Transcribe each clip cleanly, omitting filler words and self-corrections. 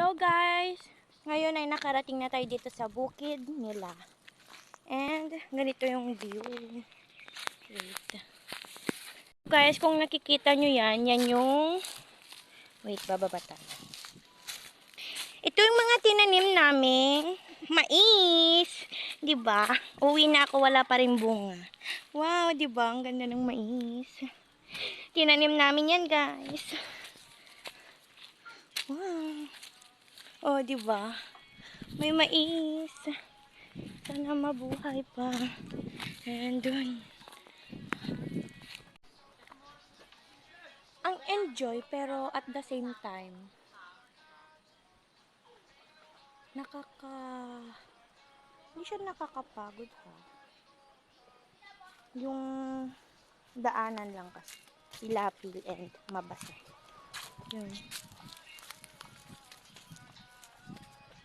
So guys, ngayon ay nakarating na tayo dito sa bukid nila. And ganito yung view. Wait. Guys, kung nakikita nyo yan, yan yung... Wait, bababa tayo. Ito yung mga tinanim namin. Mais. Diba? Uwi na ako, wala pa rin bunga. Wow, diba? Ang ganda ng mais. Tinanim namin yan, guys. Wow. Oh, diba? May mais. Sana mabuhay pa. And dun. Ang enjoy, pero at the same time, hindi siya nakakapagod ha. Yung daanan lang kasi. Ilapil and mabasa. Yun.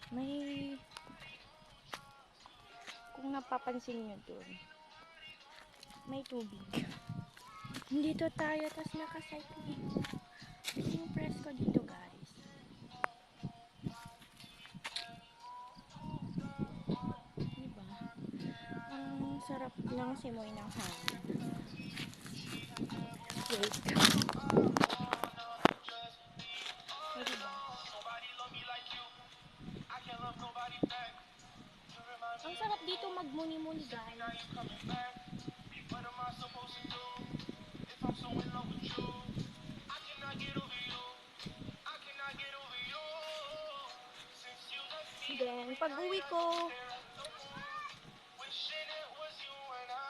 May kung napapansin nyo dun, may tubig. Dito tayo, tapos nakacycling. Yung presko dito, guys. Diba? Ang sarap ng simoy ng hangin. Wait. O, diba? Ang sarap dito magmuni-muni, guys. Then, pag-uwi ko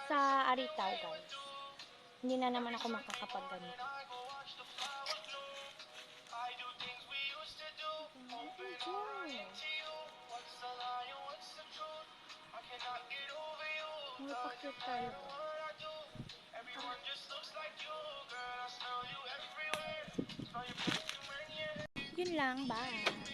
sa Aritaw, guys, hindi na naman ako makakapag-ganito. May pakit tayo. Yun lang, bye!